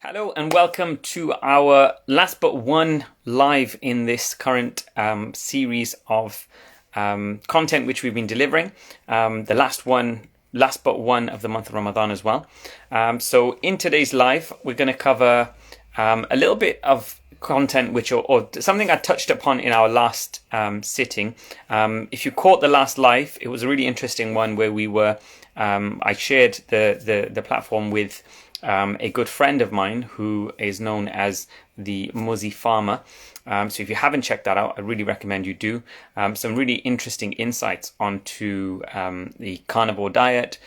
Hello and welcome to our last but one live in this current series of content which we've been delivering. The last but one of the month of Ramadan as well. So in today's live, we're going to cover a little bit of content which or something I touched upon in our last sitting. If you caught the last live, it was a really interesting one where we were. I shared the platform with a good friend of mine who is known as the Muzzy Farmer. So if you haven't checked that out, I really recommend you do. Some really interesting insights onto the carnivore diet,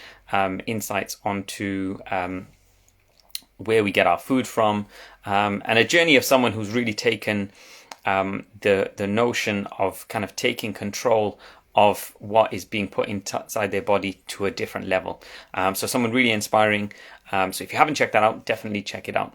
insights onto where we get our food from, and a journey of someone who's really taken the notion of kind of taking control of what is being put inside their body to a different level. So someone really inspiring. So if you haven't checked that out, definitely check it out.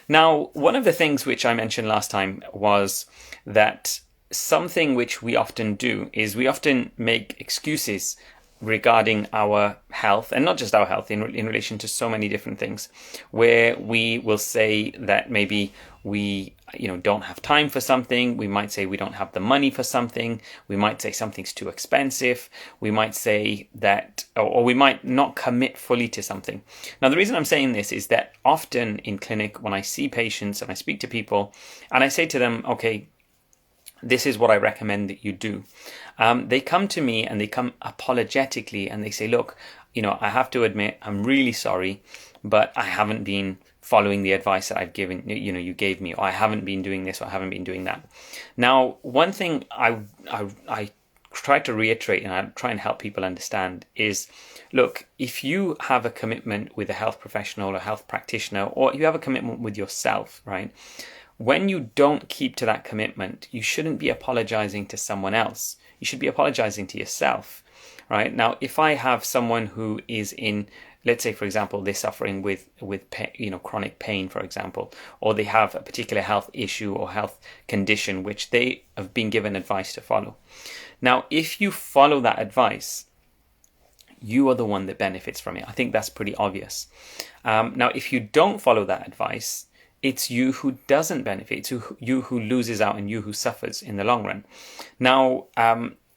Now, one of the things which I mentioned last time was that something which we often do is we often make excuses regarding our health, and not just our health, in relation to so many different things, where we will say that maybe we don't have time for something. We might say we don't have the money for something. We might say something's too expensive. We might say that, or we might not commit fully to something. Now, the reason I'm saying this is that often in clinic, when I see patients and I speak to people and I say to them, okay, this is what I recommend that you do. They come to me and they come apologetically and they say, look, I have to admit, I'm really sorry, but I haven't been following the advice that I've given, you gave me, or I haven't been doing this, or I haven't been doing that. Now, one thing I try to reiterate and I try and help people understand is, look, if you have a commitment with a health professional or health practitioner, or you have a commitment with yourself, right? When you don't keep to that commitment, you shouldn't be apologizing to someone else. You should be apologizing to yourself, right? Now, if I have someone who is in, let's say, for example, they're suffering with chronic pain, for example, or they have a particular health issue or health condition which they have been given advice to follow. Now, if you follow that advice, you are the one that benefits from it. I think that's pretty obvious. Now, if you don't follow that advice, it's you who doesn't benefit. It's you who loses out and you who suffers in the long run. Now,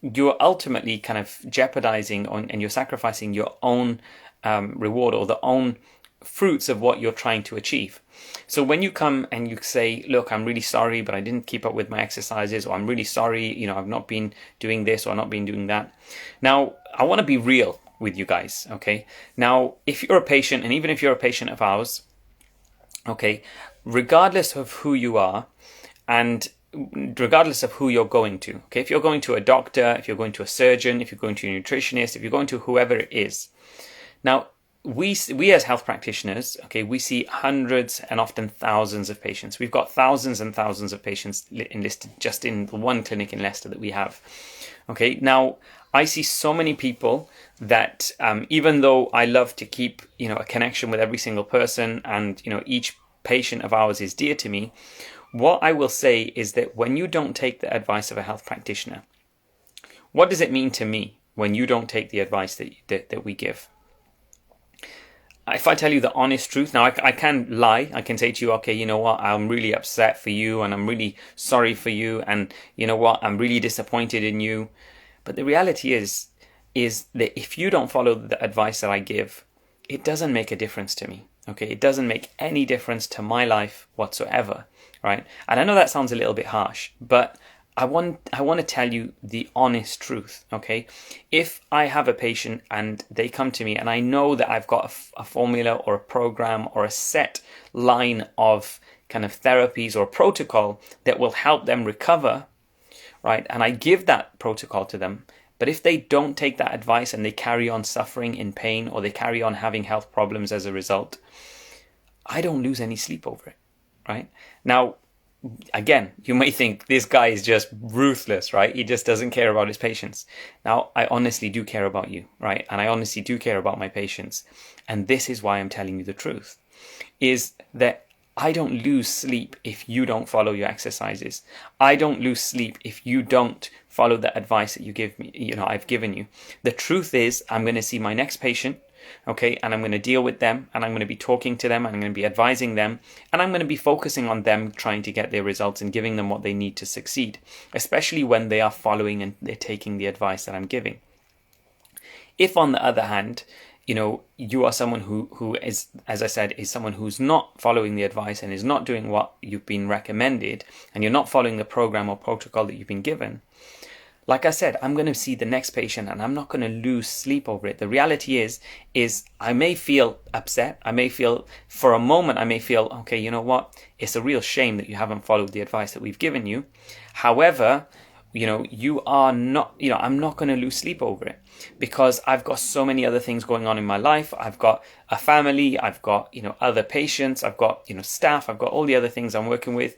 you're ultimately kind of jeopardizing and you're sacrificing your own reward or the own fruits of what you're trying to achieve. So when you come and you say, look, I'm really sorry, but I didn't keep up with my exercises, or I'm really sorry, I've not been doing this or not been doing that. Now, I want to be real with you guys, okay? Now, if you're a patient, and even if you're a patient of ours, okay, regardless of who you are and regardless of who you're going to, okay, if you're going to a doctor, if you're going to a surgeon, if you're going to a nutritionist, if you're going to whoever it is. Now, we as health practitioners, okay, we see hundreds and often thousands of patients. We've got thousands and thousands of patients enlisted just in the one clinic in Leicester that we have. Okay, now I see so many people that even though I love to keep a connection with every single person, and each patient of ours is dear to me, what I will say is that when you don't take the advice of a health practitioner, what does it mean to me when you don't take the advice that we give? If I tell you the honest truth, now I can lie. I can say to you, okay, you know what, I'm really upset for you and I'm really sorry for you, and you know what, I'm really disappointed in you. But the reality is that if you don't follow the advice that I give, it doesn't make a difference to me. Okay, it doesn't make any difference to my life whatsoever, right? And I know that sounds a little bit harsh, but I want to tell you the honest truth, okay? If I have a patient and they come to me and I know that I've got a formula or a program or a set line of kind of therapies or protocol that will help them recover, right? And I give that protocol to them, but if they don't take that advice and they carry on suffering in pain, or they carry on having health problems as a result, I don't lose any sleep over it, right? Now, again, you may think this guy is just ruthless, right? He just doesn't care about his patients. Now, I honestly do care about you, right? And I honestly do care about my patients. And this is why I'm telling you the truth, is that I don't lose sleep if you don't follow your exercises. I don't lose sleep if you don't follow the advice that you give me, I've given you. The truth is, I'm going to see my next patient okay? And I'm going to deal with them, and I'm going to be talking to them, and I'm going to be advising them, and I'm going to be focusing on them trying to get their results and giving them what they need to succeed, especially when they are following and they're taking the advice that I'm giving. If, on the other hand, you are someone who is, as I said, is someone who's not following the advice and is not doing what you've been recommended, and you're not following the program or protocol that you've been given, like I said, I'm going to see the next patient and I'm not going to lose sleep over it. The reality is I may feel upset. I may feel, for a moment, okay, you know what? It's a real shame that you haven't followed the advice that we've given you. However, you are not, I'm not going to lose sleep over it, because I've got so many other things going on in my life. I've got a family, I've got, other patients, I've got, staff, I've got all the other things I'm working with.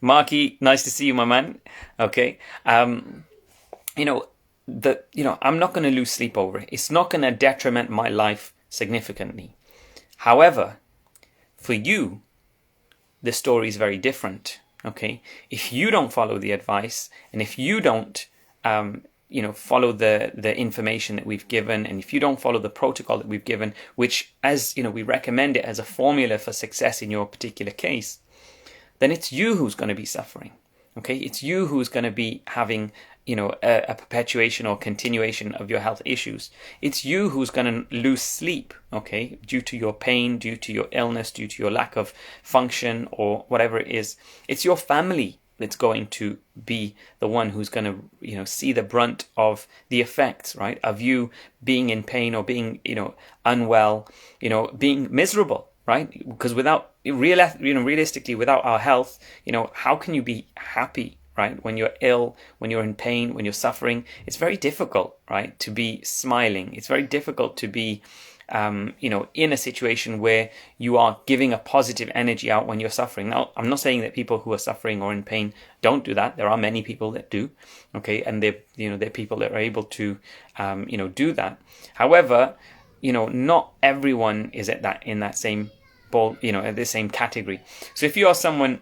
Marky, nice to see you, my man. Okay. I'm not going to lose sleep over it. It's not going to detriment my life significantly. However, for you, the story is very different. Okay. If you don't follow the advice, and if you don't, follow the information that we've given, and if you don't follow the protocol that we've given, which, as we recommend it as a formula for success in your particular case, then it's you who's going to be suffering. Okay, it's you who's going to be having, a perpetuation or continuation of your health issues. It's you who's going to lose sleep, okay, due to your pain, due to your illness, due to your lack of function, or whatever it is. It's your family that's going to be the one who's going to, see the brunt of the effects, right, of you being in pain or being, unwell, being miserable, right? Because realistically, without our health, how can you be happy, right? When you're ill, when you're in pain, when you're suffering, it's very difficult, right, to be smiling. It's very difficult to be, in a situation where you are giving a positive energy out when you're suffering. Now, I'm not saying that people who are suffering or in pain don't do that. There are many people that do, okay, and they're people that are able to, do that. However, not everyone is in that same ball, at the same category. So if you are someone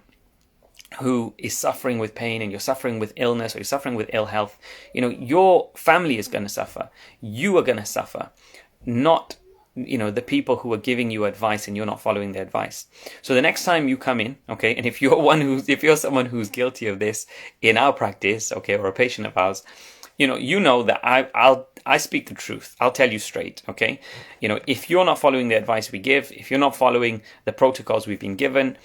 who is suffering with pain, and you're suffering with illness, or you're suffering with ill health, your family is going to suffer. You are going to suffer, not the people who are giving you advice and you're not following their advice. So the next time you come in, okay, and if you're someone who's guilty of this in our practice, okay, or a patient of ours, that I speak the truth. I'll tell you straight, okay? If you're not following the advice we give, if you're not following the protocols you've been given,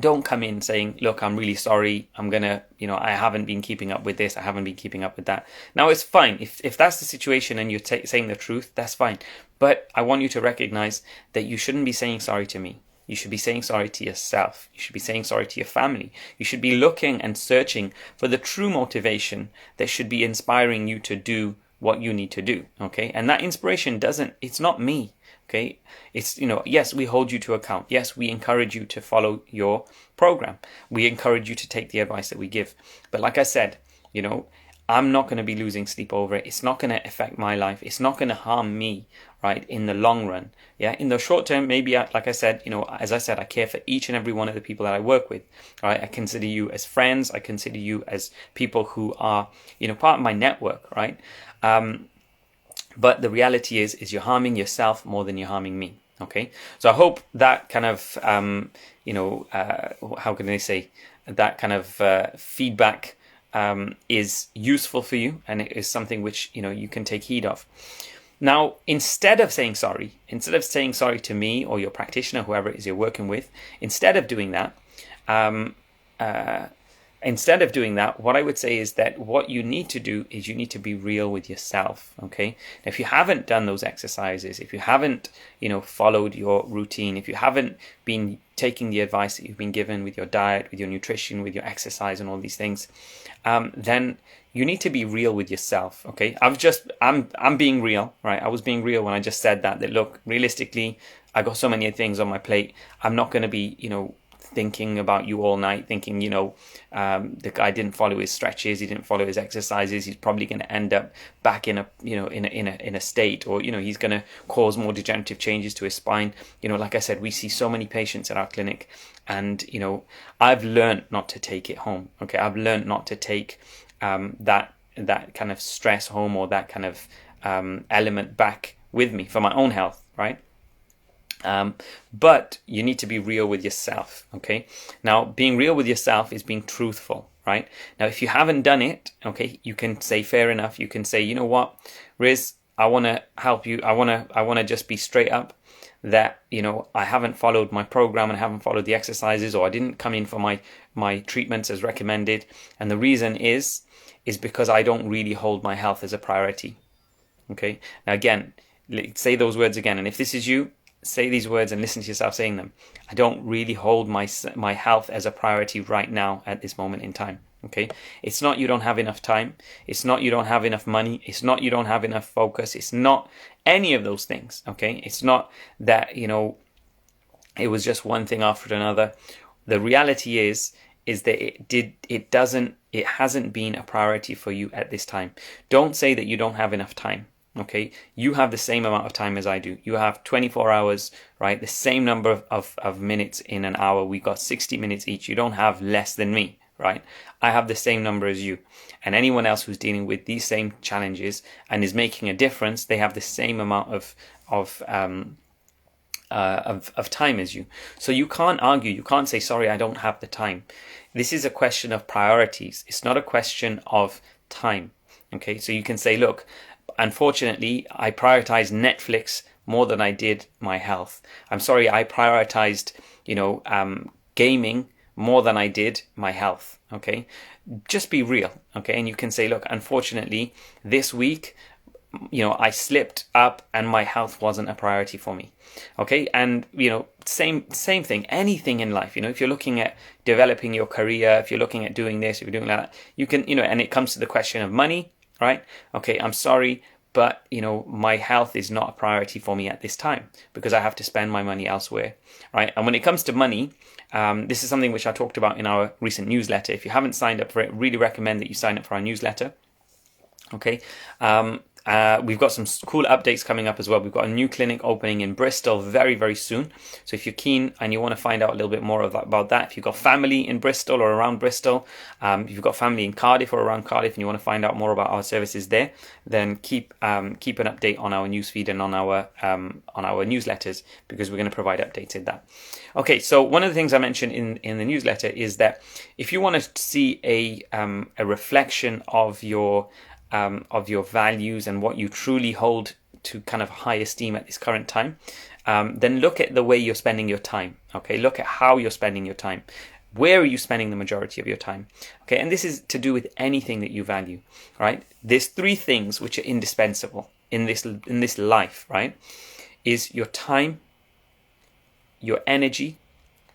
don't come in saying, look, I'm really sorry. I'm going to, I haven't been keeping up with this. I haven't been keeping up with that. Now, it's fine. If that's the situation and you're saying the truth, that's fine. But I want you to recognize that you shouldn't be saying sorry to me. You should be saying sorry to yourself. You should be saying sorry to your family. You should be looking and searching for the true motivation that should be inspiring you to do what you need to do. Okay. And that inspiration it's not me. Okay, it's, yes, we hold you to account. Yes, we encourage you to follow your program. We encourage you to take the advice that we give. But like I said, I'm not going to be losing sleep over it. It's not going to affect my life. It's not going to harm me, right, in the long run. Yeah, in the short term, maybe, like I said, as I said, I care for each and every one of the people that I work with. Right, I consider you as friends. I consider you as people who are, part of my network, right? But the reality is you're harming yourself more than you're harming me. Okay, so I hope that kind of, how can I say, that kind of feedback is useful for you, and it is something which you can take heed of. Now, instead of saying sorry to me or your practitioner, whoever it is you're working with, instead of doing that, what I would say is that what you need to do is you need to be real with yourself, okay? Now, if you haven't done those exercises, if you haven't, followed your routine, if you haven't been taking the advice that you've been given with your diet, with your nutrition, with your exercise and all these things, then you need to be real with yourself, okay? I'm being real, right? I was being real when I just said that look, realistically, I got so many things on my plate. I'm not going to be, thinking about you all night, thinking, the guy didn't follow his stretches, he didn't follow his exercises, he's probably going to end up back in a state, or, he's going to cause more degenerative changes to his spine. Like I said, we see so many patients at our clinic, and, I've learned not to take it home. Okay. I've learned not to take, that kind of stress home, or that kind of, element back with me for my own health, right? But you need to be real with yourself, okay? Now, being real with yourself is being truthful, right? Now, if you haven't done it, okay, you can say fair enough. You can say, you know what, Riz, I want to help you. I want to just be straight up that, you know, I haven't followed my program and I haven't followed the exercises, or I didn't come in for my treatments as recommended. And the reason is because I don't really hold my health as a priority. Okay. Now, again, say those words again. And if this is you, say these words and listen to yourself saying them. I don't really hold my health as a priority right now at this moment in time. Okay. It's not you don't have enough time. It's not you don't have enough money. It's not you don't have enough focus. It's not any of those things. Okay. It's not that, you know, it was just one thing after another. The reality is that it hasn't been a priority for you at this time. Don't say that you don't have enough time. Okay, you have the same amount of time as I do. You have 24 hours, right? The same number of minutes in an hour. We got 60 minutes each. You don't have less than me, right? I have the same number as you. And anyone else who's dealing with these same challenges and is making a difference, they have the same amount of time as you. So you can't argue. You can't say, sorry, I don't have the time. This is a question of priorities. It's not a question of time. Okay, so you can say, look, unfortunately, I prioritized Netflix more than I did my health. I'm sorry, I prioritized, gaming more than I did my health. Okay, just be real. Okay, and you can say, look, unfortunately, this week, I slipped up and my health wasn't a priority for me. Okay, and same thing. Anything in life, if you're looking at developing your career, if you're looking at doing this, if you're doing that, you can, and it comes to the question of money. Right? Okay, I'm sorry, but my health is not a priority for me at this time because I have to spend my money elsewhere. Right? And when it comes to money, this is something which I talked about in our recent newsletter. If you haven't signed up for it, really recommend that you sign up for our newsletter. Okay. We've got some cool updates coming up as well. We've got a new clinic opening in Bristol very, very soon. So if you're keen and you want to find out a little bit more about that, if you've got family in Bristol or around Bristol, if you've got family in Cardiff or around Cardiff and you want to find out more about our services there, then keep an update on our newsfeed and on our newsletters, because we're going to provide updates in that. Okay, so one of the things I mentioned in the newsletter is that if you want to see a reflection of your values and what you truly hold to kind of high esteem at this current time, then look at the way you're spending your time. Okay, look at how you're spending your time. Where are you spending the majority of your time? Okay, and this is to do with anything that you value, right? There's three things which are indispensable in this life, right? Is your time, your energy,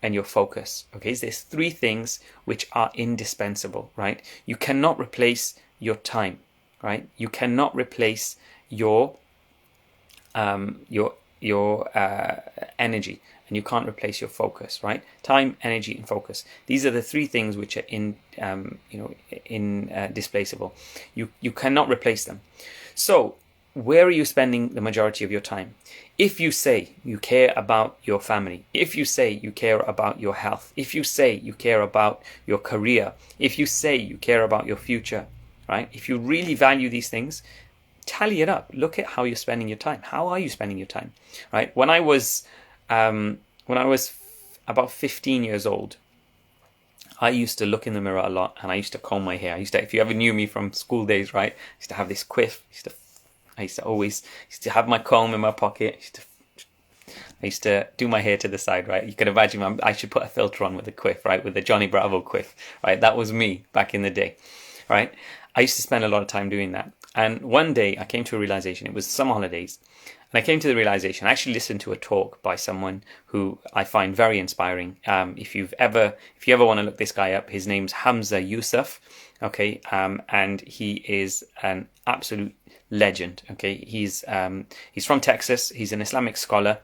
and your focus. Okay, so there's three things which are indispensable, right? You cannot replace your time. Right, you cannot replace your energy, and you can't replace your focus. Right, time, energy, and focus. These are the three things which are indisplaceable. You cannot replace them. So, where are you spending the majority of your time? If you say you care about your family, if you say you care about your health, if you say you care about your career, if you say you care about your future. Right? If you really value these things, tally it up. Look at how you're spending your time. How are you spending your time? Right? When I was about 15 years old, I used to look in the mirror a lot, and I used to comb my hair. If you ever knew me from school days, right? I used to have this quiff. I used to have my comb in my pocket. I used to do my hair to the side, right? You can imagine I should put a filter on with a quiff, right? With the Johnny Bravo quiff, right? That was me back in the day, right? I used to spend a lot of time doing that. And one day I came to a realization. It was summer holidays. And I came to the realization, I actually listened to a talk by someone who I find very inspiring. If you ever want to look this guy up, his name's Hamza Yusuf. Okay. And he is an absolute legend. Okay. He's from Texas. He's an Islamic scholar.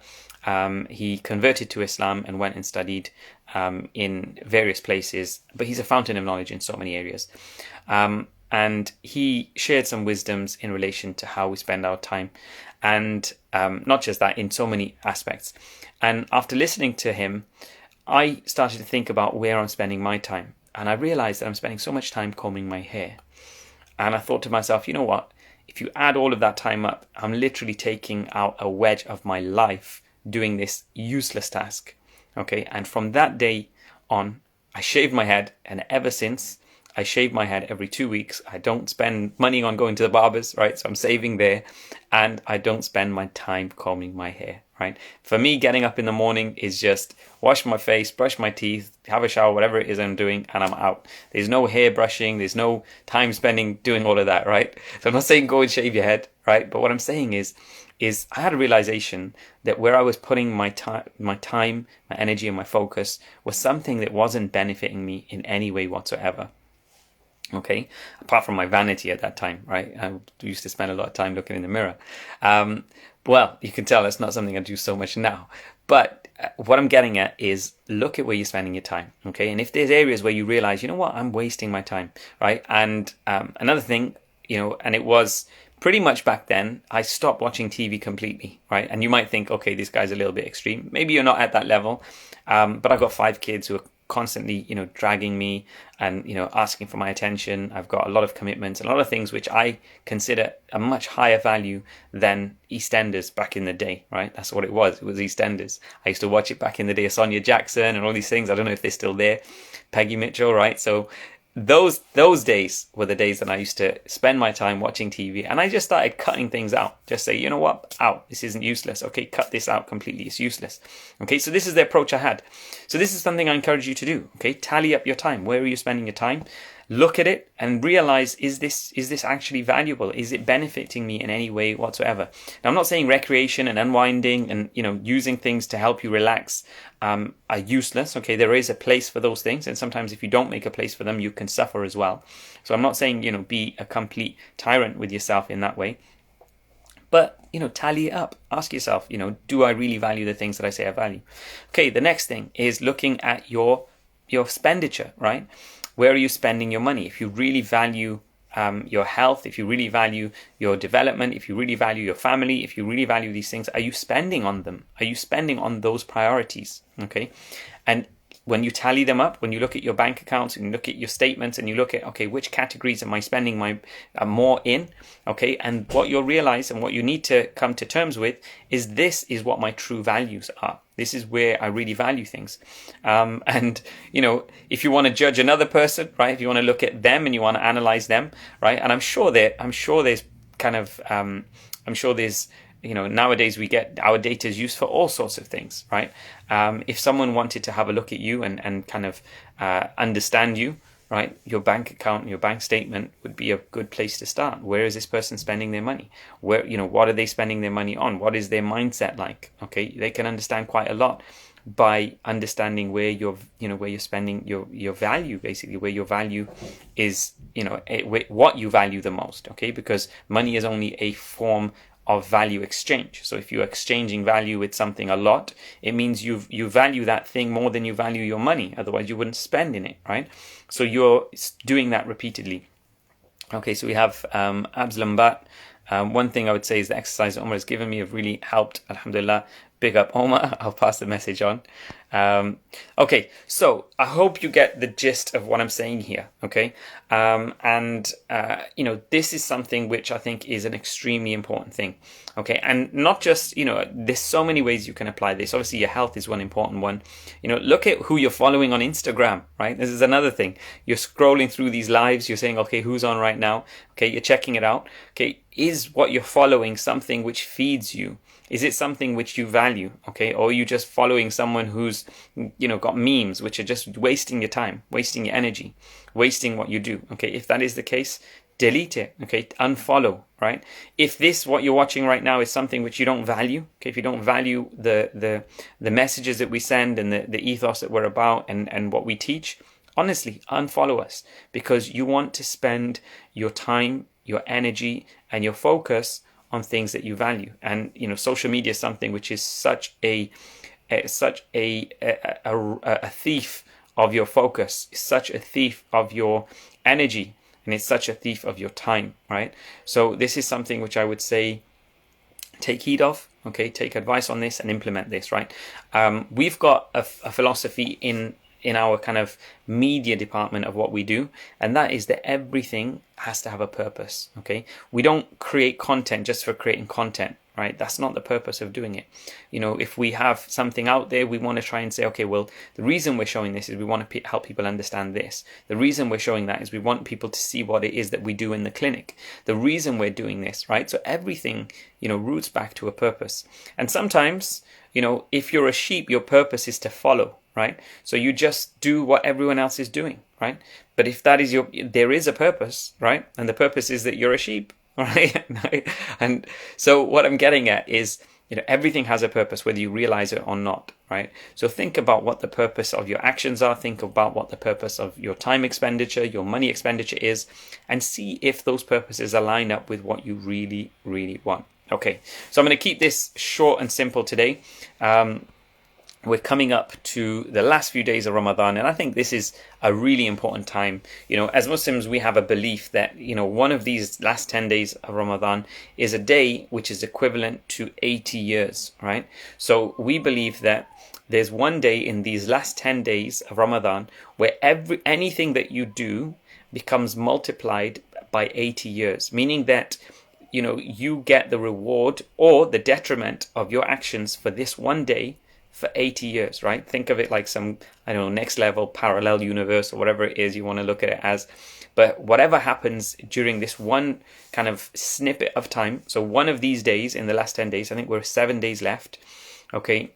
He converted to Islam and went and studied in various places, but he's a fountain of knowledge in so many areas. And he shared some wisdoms in relation to how we spend our time, and not just that, in so many aspects. And after listening to him, I started to think about where I'm spending my time. And I realized that I'm spending so much time combing my hair. And I thought to myself, you know what? if you add all of that time up, I'm literally taking out a wedge of my life doing this useless task. Okay, and from that day on, I shaved my head, and ever since, I shave my head every 2 weeks. I don't spend money on going to the barbers, right? So I'm saving there, and I don't spend my time combing my hair, right? For me, getting up in the morning is just wash my face, brush my teeth, have a shower, whatever it is I'm doing, and I'm out. There's no hair brushing. There's no time spending doing all of that, right? So I'm not saying go and shave your head, right? But what I'm saying is I had a realization that where I was putting my time, my energy, and my focus was something that wasn't benefiting me in any way whatsoever. Okay, apart from my vanity at that time, right? I used to spend a lot of time looking in the mirror. Well, you can tell that's not something I do so much now. But what I'm getting at is look at where you're spending your time, okay? And if there's areas where you realize, you know what, I'm wasting my time, right? And another thing, and it was pretty much back then, I stopped watching TV completely, right? And you might think, okay, this guy's a little bit extreme. Maybe you're not at that level, but I've got 5 kids who are constantly, dragging me and, asking for my attention. I've got a lot of commitments, a lot of things which I consider a much higher value than EastEnders back in the day, right? That's what it was. It was EastEnders. I used to watch it back in the day of Sonia Jackson and all these things. I don't know if they're still there. Peggy Mitchell, right? So those days were the days that I used to spend my time watching TV, and I just started cutting things out. Just say, you know what, out. This isn't useless. Okay, cut this out completely. It's useless. Okay, so this is the approach I had. So this is something I encourage you to do. Okay, tally up your time. Where are you spending your time? Look at it and realize, is this actually valuable? Is it benefiting me in any way whatsoever? Now, I'm not saying recreation and unwinding and using things to help you relax are useless. Okay, there is a place for those things, and sometimes if you don't make a place for them, you can suffer as well. So I'm not saying be a complete tyrant with yourself in that way, but tally it up. Ask yourself, do I really value the things that I say I value? Okay, the next thing is looking at your expenditure, right? Where are you spending your money? If you really value your health, if you really value your development, if you really value your family, if you really value these things, are you spending on them? Are you spending on those priorities? Okay. And when you tally them up, when you look at your bank accounts and you look at your statements and you look at, okay, which categories am I spending my more in? Okay. And what you'll realize and what you need to come to terms with is this is what my true values are. This is where I really value things. And, if you want to judge another person, right, if you want to look at them and you want to analyze them, right, and I'm sure there's nowadays we get our data is used for all sorts of things, right? If someone wanted to have a look at you and kind of understand you, right, your bank account, your bank statement would be a good place to start. Where is this person spending their money? Where, what are they spending their money on? What is their mindset like? Okay, they can understand quite a lot by understanding where you're spending your value, basically where your value is, what you value the most. Okay, because money is only a form of value exchange. So if you're exchanging value with something a lot, it means you value that thing more than you value your money. Otherwise you wouldn't spend in it, right? So you're doing that repeatedly. Okay, so we have Absalam Bat. One thing I would say is the exercise Omar has given me have really helped. Alhamdulillah. Big up Omar. I'll pass the message on. Okay, so I hope you get the gist of what I'm saying here. Okay, this is something which I think is an extremely important thing. Okay, and not just there's so many ways you can apply this. Obviously, your health is one important one. Look at who you're following on Instagram. Right, this is another thing. You're scrolling through these lives. You're saying, okay, who's on right now? Okay, you're checking it out. Okay, is what you're following something which feeds you? Is it something which you value? Okay, or are you just following someone who's got memes which are just wasting your time, wasting your energy, wasting what you do? Okay, if that is the case, delete it. Okay, unfollow. Right? If what you're watching right now is something which you don't value, okay, if you don't value the messages that we send and the ethos that we're about and what we teach, honestly, unfollow us, because you want to spend your time, your energy, and your focus on things that you value. And social media is something which is such a thief of your focus, such a thief of your energy, and it's such a thief of your time, right? So this is something which I would say take heed of. Okay, take advice on this and implement this, right? We've got a philosophy in in our kind of media department of what we do, and that is that everything has to have a purpose. Okay, we don't create content just for creating content, right? That's not the purpose of doing it. You know, if we have something out there, we want to try and say, okay, well, the reason we're showing this is we want to help people understand this. The reason we're showing that is we want people to see what it is that we do in the clinic. The reason we're doing this, right? So everything, you know, roots back to a purpose. And sometimes, you know, if you're a sheep, your purpose is to follow, right? So you just do what everyone else is doing, right? But if that is there is a purpose, right? And the purpose is that you're a sheep, right? And so what I'm getting at is, you know, everything has a purpose, whether you realize it or not, right? So think about what the purpose of your actions are. Think about what the purpose of your time expenditure, your money expenditure is, and see if those purposes align up with what you really, really want. Okay, so I'm going to keep this short and simple today. We're coming up to the last few days of Ramadan, and I think this is a really important time. You know, as Muslims, we have a belief that, you know, one of these last 10 days of Ramadan is a day which is equivalent to 80 years, right? So we believe that there's one day in these last 10 days of Ramadan where anything that you do becomes multiplied by 80 years, meaning that, you know, you get the reward or the detriment of your actions for this one day for 80 years, right? Think of it like some, I don't know, next level parallel universe or whatever it is you want to look at it as. But whatever happens during this one kind of snippet of time, so one of these days in the last 10 days, I think we're 7 days left, okay?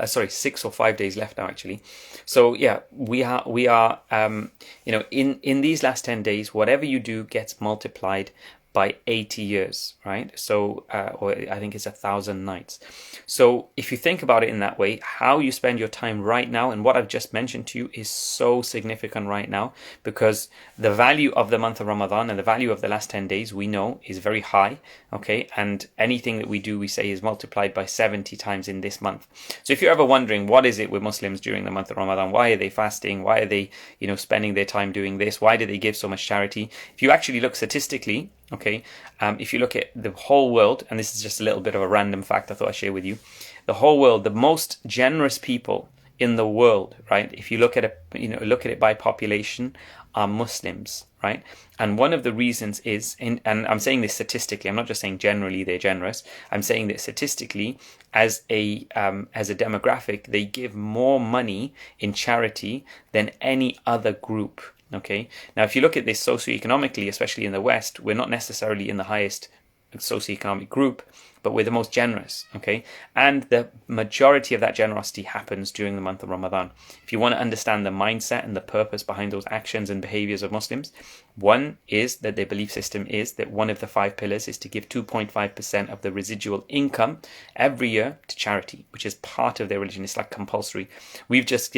6 or 5 days left now, actually. So yeah, we are you know, in these last 10 days, whatever you do gets multiplied by 80 years, right? So, or I think it's 1,000 nights. So if you think about it in that way, how you spend your time right now and what I've just mentioned to you is so significant right now, because the value of the month of Ramadan and the value of the last 10 days we know is very high, okay? And anything that we do, we say, is multiplied by 70 times in this month. So if you're ever wondering what is it with Muslims during the month of Ramadan, why are they fasting? Why are they, you know, spending their time doing this? Why do they give so much charity? If you actually look statistically, okay, if you look at the whole world, and this is just a little bit of a random fact I thought I'd share with you, the whole world, the most generous people in the world, right? If you look at it, you know, look at it by population, are Muslims, right? And one of the reasons is, and I'm saying this statistically, I'm not just saying generally they're generous. I'm saying that statistically, as a demographic, they give more money in charity than any other group. Okay. Now, if you look at this socioeconomically, especially in the West, we're not necessarily in the highest socioeconomic group, but we're the most generous. Okay. And the majority of that generosity happens during the month of Ramadan. If you want to understand the mindset and the purpose behind those actions and behaviors of Muslims, one is that their belief system is that one of the 5 pillars is to give 2.5% of the residual income every year to charity, which is part of their religion. It's like compulsory. We've just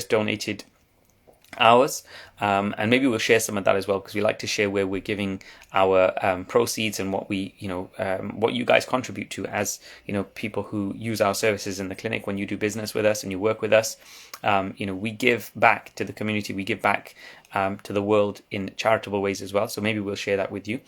donated ours, and maybe we'll share some of that as well, because we like to share where we're giving our proceeds and what we, you know, what you guys contribute to as, you know, people who use our services in the clinic. When you do business with us and you work with us, you know, we give back to the community, we give back to the world in charitable ways as well. So maybe we'll share that with you.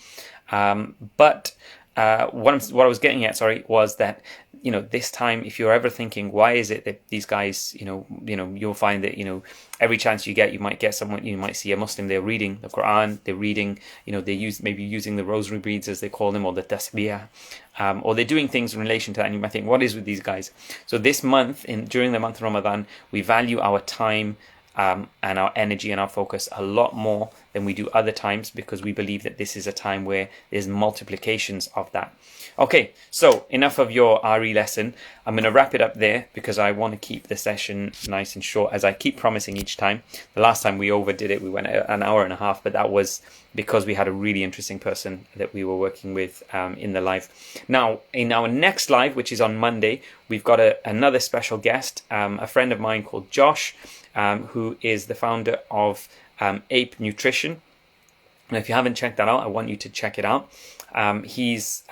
But what I was getting at, was that, you know, this time, if you're ever thinking, why is it that these guys, you know, you'll find that, you know, every chance you get, you might get someone, you might see a Muslim, they're reading the Quran, they're reading, you know, maybe using the rosary beads as they call them, or the tasbih, or they're doing things in relation to that, and you might think, what is with these guys? So this month, during the month of Ramadan, we value our time and our energy and our focus a lot more than we do other times, because we believe that this is a time where there's multiplications of that. Okay, so enough of your RE lesson. I'm going to wrap it up there because I want to keep the session nice and short, as I keep promising each time. The last time we overdid it, we went an hour and a half, but that was because we had a really interesting person that we were working with in the live. Now, in our next live, which is on Monday, we've got another special guest, a friend of mine called Josh, who is the founder of Ape Nutrition. And if you haven't checked that out, I want you to check it out. He is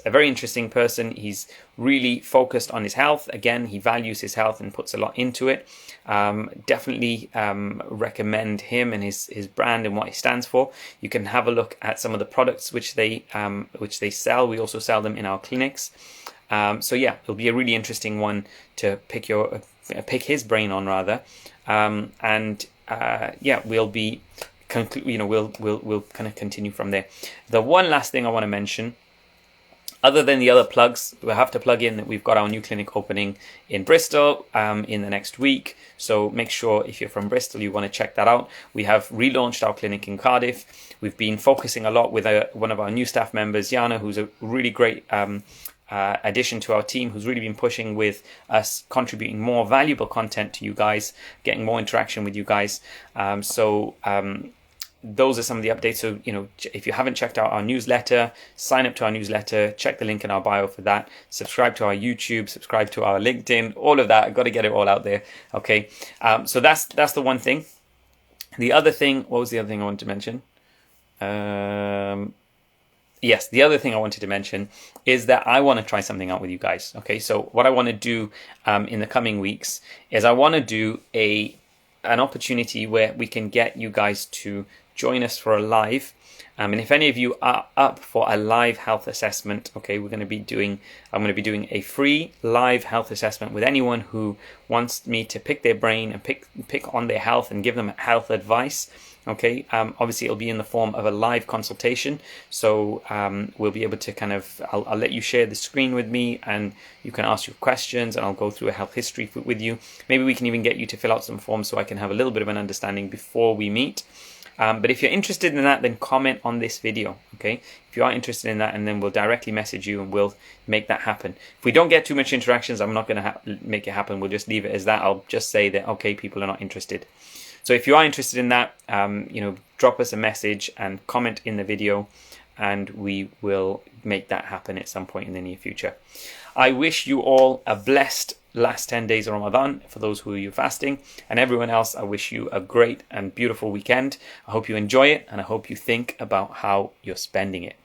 a very interesting person. He's really focused on his health. Again, he values his health and puts a lot into it. Definitely recommend him and his brand and what he stands for. You can have a look at some of the products which they sell. We also sell them in our clinics. So yeah, it'll be a really interesting one to pick his brain on rather, yeah, we'll be we'll kind of continue from there. The one last thing I want to mention, other than the other plugs, we have to plug in that we've got our new clinic opening in Bristol in the next week. So make sure if you're from Bristol, you want to check that out. We have relaunched our clinic in Cardiff. We've been focusing a lot with one of our new staff members, Yana, who's a really great addition to our team, who's really been pushing with us, contributing more valuable content to you guys, getting more interaction with you guys. Those are some of the updates. So, if you haven't checked out our newsletter, sign up to our newsletter, check the link in our bio for that, subscribe to our YouTube, subscribe to our LinkedIn, all of that. I've got to get it all out there. Okay. So that's the one thing. The other thing, what was the other thing I wanted to mention? Yes, the other thing I wanted to mention is that I want to try something out with you guys. Okay. So what I want to do in the coming weeks is I want to do an opportunity where we can get you guys to join us for a live. And if any of you are up for a live health assessment, okay, I'm going to be doing a free live health assessment with anyone who wants me to pick their brain and pick on their health and give them health advice. Okay, obviously it'll be in the form of a live consultation. So we'll be able to I'll let you share the screen with me and you can ask your questions and I'll go through a health history with you. Maybe we can even get you to fill out some forms so I can have a little bit of an understanding before we meet. But if you're interested in that, then comment on this video, okay? If you are interested in that, and then we'll directly message you and we'll make that happen. If we don't get too much interactions, I'm not going to make it happen. We'll just leave it as that. I'll just say that, okay, people are not interested. So if you are interested in that, drop us a message and comment in the video, and we will make that happen at some point in the near future. I wish you all a blessed last 10 days of Ramadan for those who are fasting, and everyone else, I wish you a great and beautiful weekend. I hope you enjoy it, and I hope you think about how you're spending it.